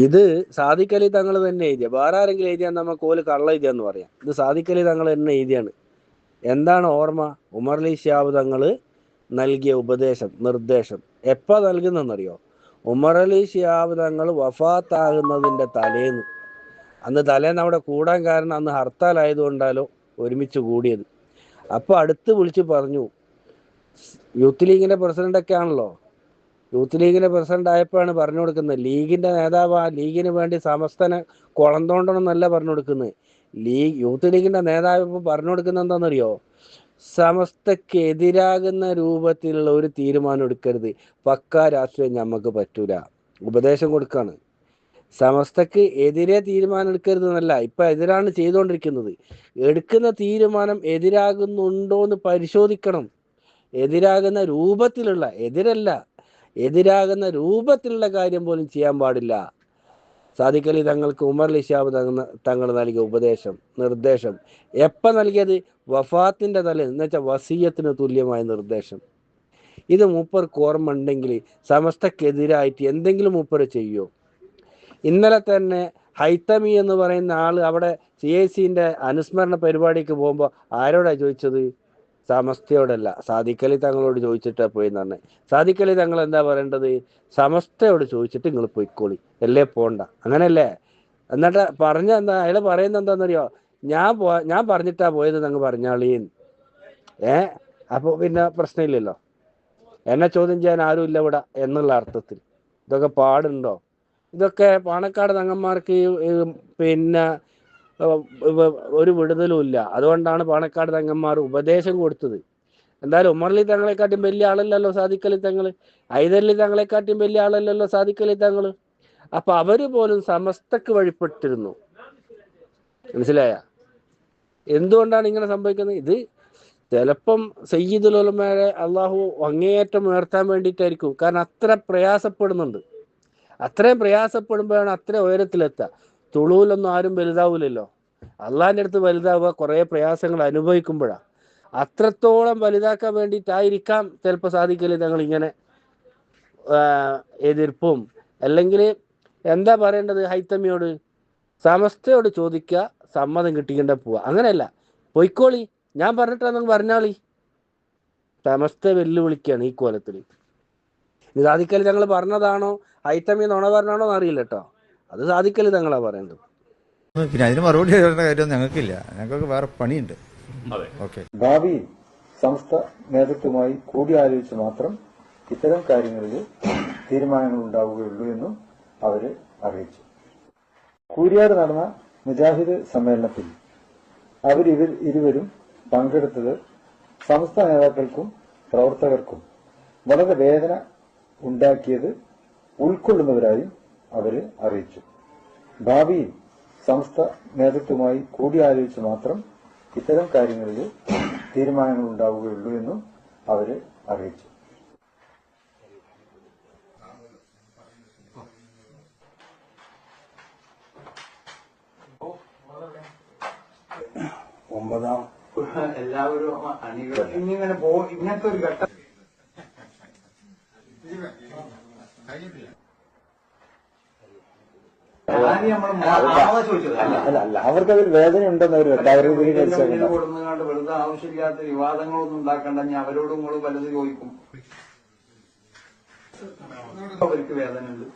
ഇത് സാദിഖ് അലി തങ്ങൾ തന്നെ എഴുതിയ, വേറെ ആരെങ്കിലും എഴുതിയാൽ നമുക്ക് ഓല് കള്ള എഴുതിയാന്ന് പറയാം. ഇത് സാദിഖ് അലി തങ്ങൾ തന്നെ എഴുതിയാണ്. എന്താണ് ഓർമ്മ? ഉമർ അലി ശിഹാബ് തങ്ങൾ നൽകിയ ഉപദേശം, നിർദ്ദേശം എപ്പ നൽകുന്നറിയോ? ഉമർ അലി ശിഹാബ് തങ്ങൾ വഫാത്താകുന്നതിന്റെ തലേന്ന്. അന്ന് തലേന്ന് അവിടെ കൂടാൻ കാരണം അന്ന് ഹർത്താലായതുകൊണ്ടാലോ ഒരുമിച്ച് കൂടിയത്. അപ്പൊ അടുത്ത് വിളിച്ച് പറഞ്ഞു, യൂത്ത് ലീഗിന്റെ പ്രസിഡന്റ് ഒക്കെ ആണല്ലോ, യൂത്ത് ലീഗിന്റെ പ്രസിഡന്റ് ആയപ്പോഴാണ് പറഞ്ഞു കൊടുക്കുന്നത്, ലീഗിന്റെ നേതാവ് ആ ലീഗിന് വേണ്ടി സമസ്തനെ കുളം തോണ്ടണമെന്നല്ല പറഞ്ഞു കൊടുക്കുന്നത്. യൂത്ത് ലീഗിന്റെ നേതാവ് ഇപ്പൊ പറഞ്ഞു കൊടുക്കുന്നത് എന്താണെന്നറിയോ? സമസ്തക്ക് എതിരാകുന്ന രൂപത്തിലുള്ള ഒരു തീരുമാനം എടുക്കരുത്, പക്കാ രാഷ്ട്രീയം ഞമ്മക്ക് പറ്റൂല. ഉപദേശം കൊടുക്കാണ്. സമസ്തക്ക് എതിരെ തീരുമാനം എടുക്കരുത് എന്നല്ല, ഇപ്പൊ എതിരാണ് ചെയ്തുകൊണ്ടിരിക്കുന്നത്. എടുക്കുന്ന തീരുമാനം എതിരാകുന്നുണ്ടോ എന്ന് പരിശോധിക്കണം. എതിരാകുന്ന രൂപത്തിലുള്ള, എതിരല്ല, എതിരാകുന്ന രൂപത്തിലുള്ള കാര്യം പോലും ചെയ്യാൻ പാടില്ല. സാദിഖ് അലി തങ്ങൾക്ക് ഉമർ അലി ശിഹാബ് തങ്ങൾ നൽകിയ ഉപദേശം, നിർദ്ദേശം എപ്പ നൽകിയത്? വഫാത്തിന്റെ തലേന്ന്, എന്ന് വെച്ചാൽ വസീയത്തിന് തുല്യമായ നിർദ്ദേശം. ഇത് മൂപ്പർക്ക് ഓർമ്മ ഉണ്ടെങ്കിൽ സമസ്തക്കെതിരായിട്ട് എന്തെങ്കിലും മൂപ്പർ ചെയ്യോ? ഇന്നലെ തന്നെ ഹൈത്തമി എന്ന് പറയുന്ന ആള് അവിടെ CIC-ന്റെ അനുസ്മരണ പരിപാടിക്ക് പോകുമ്പോൾ ആരോടാ ചോദിച്ചത്? സമസ്തയോടല്ല, സാദിഖ് അലി തങ്ങളോട് ചോദിച്ചിട്ടാ പോയെന്ന് പറഞ്ഞത്. സാദിഖ് അലി തങ്ങൾ എന്താ പറയേണ്ടത്? സമസ്തയോട് ചോദിച്ചിട്ട് നിങ്ങൾ പൊയ്ക്കോളി, അല്ലേ പോണ്ട, അങ്ങനല്ലേ? എന്നിട്ട് പറഞ്ഞ എന്താ, അയാൾ പറയുന്നത് എന്താണെന്നറിയോ? ഞാൻ പറഞ്ഞിട്ടാ പോയത് നിങ്ങൾ പറഞ്ഞാളീന്ന്. അപ്പൊ പിന്നെ പ്രശ്നമില്ലല്ലോ, എന്നെ ചോദ്യം ചെയ്യാൻ ആരും ഇല്ല ഇവിടെ എന്നുള്ള അർത്ഥത്തിൽ. ഇതൊക്കെ പാടുണ്ടോ? ഇതൊക്കെ പാണക്കാട് തങ്ങന്മാർക്ക് പിന്നെ ഒരു വിടുതലും ഇല്ല. അതുകൊണ്ടാണ് പാണക്കാട് തങ്ങന്മാർ ഉപദേശം കൊടുത്തത്. എന്തായാലും ഉമർ അലി തങ്ങളെക്കാട്ടും വലിയ ആളല്ലല്ലോ സാദിഖ് അലി തങ്ങൾ, ഹൈദർ അലി തങ്ങളെക്കാട്ടും വലിയ ആളല്ലല്ലോ സാദിഖ് അലി തങ്ങൾ. അപ്പൊ അവര് പോലും സമസ്തക്ക് വഴിപ്പെട്ടിരുന്നു. മനസ്സിലായ? എന്തുകൊണ്ടാണ് ഇങ്ങനെ സംഭവിക്കുന്നത്? ഇത് ചിലപ്പം സയ്യിദുൽ ഉലമയെ അള്ളാഹു അങ്ങേയറ്റം ഉയർത്താൻ വേണ്ടിയിട്ടായിരിക്കും. കാരണം അത്ര പ്രയാസപ്പെടുന്നുണ്ട്. അത്രയും പ്രയാസപ്പെടുമ്പോഴാണ് അത്ര ഉയരത്തിലെത്തുക. തുളുവിലൊന്നും ആരും വലുതാവൂലല്ലോ. അള്ളാഹിന്റെ അടുത്ത് വലുതാവുക കുറെ പ്രയാസങ്ങൾ അനുഭവിക്കുമ്പോഴാണ്. അത്രത്തോളം വലുതാക്കാൻ വേണ്ടിയിട്ടായിരിക്കാം ചിലപ്പോൾ സാദിഖ് അലി തങ്ങൾ ഇങ്ങനെ എതിർപ്പും. അല്ലെങ്കിൽ എന്താ പറയേണ്ടത്? ഹൈത്തമിയോട്, സമസ്തയോട് ചോദിക്കുക, സമ്മതം കിട്ടിക്കണ്ട പോവുക. അങ്ങനെയല്ല, പൊയ്ക്കോളി, ഞാൻ പറഞ്ഞിട്ടാണെന്ന് പറഞ്ഞാളി. സമസ്ത വെല്ലുവിളിക്കുകയാണ് ഈ കോലത്തിൽ. സാദിഖ് അലി തങ്ങൾ പറഞ്ഞതാണോ ഹൈത്തമി നുണ പറഞ്ഞാണോ എന്നറിയില്ല കേട്ടോ. അത് സാദിഖ് അലി തങ്ങളാ പറയേണ്ടത്. പിന്നെ അതിന് മറുപടി തരേണ്ട കാര്യം ഞങ്ങൾക്കില്ല, ഞങ്ങൾക്ക് വേറെ പണിയുണ്ട്. ഓക്കെ. ഭാവിയിൽ സംസ്ഥ നേതൃത്വമായി കൂടിയാലോചിച്ച് മാത്രം ഇത്തരം കാര്യങ്ങളിൽ തീരുമാനങ്ങൾ ഉണ്ടാവുകയുള്ളൂ എന്നും അവര് അറിയിച്ചു. കൂരിയാട് നടന്ന മുജാഹിദ് സമ്മേളനത്തിൽ ഇരുവരും പങ്കെടുത്തത് സംസ്ഥ നേതാക്കൾക്കും പ്രവർത്തകർക്കും വളരെ വേദന ഉണ്ടാക്കിയത് ഉൾക്കൊള്ളുന്നവരായും അവര് അറിയിച്ചു. ഭാവിയിൽ സംസ്ഥ നേതൃത്വമായി കൂടിയാലോചിച്ച് മാത്രം ഇത്തരം കാര്യങ്ങളിൽ തീരുമാനങ്ങൾ ഉണ്ടാവുകയുള്ളൂ എന്നും അവര് അറിയിച്ചു. ഒമ്പതാം എല്ലാവരും അണികൾ ഇങ്ങനെ ഇങ്ങനത്തെ ഒരു ഘട്ടം അല്ല, അവർക്കതൊരു വേദന ഉണ്ടെന്ന് അവർ കൊടുന്നുകൊണ്ട് വെറുതെ ആവശ്യമില്ലാത്ത വിവാദങ്ങളൊന്നും ഉണ്ടാക്കണ്ട. ഞാൻ അവരോടും കൂടെ പലത് ചോദിക്കും. അവർക്ക് വേദന ഉണ്ട്.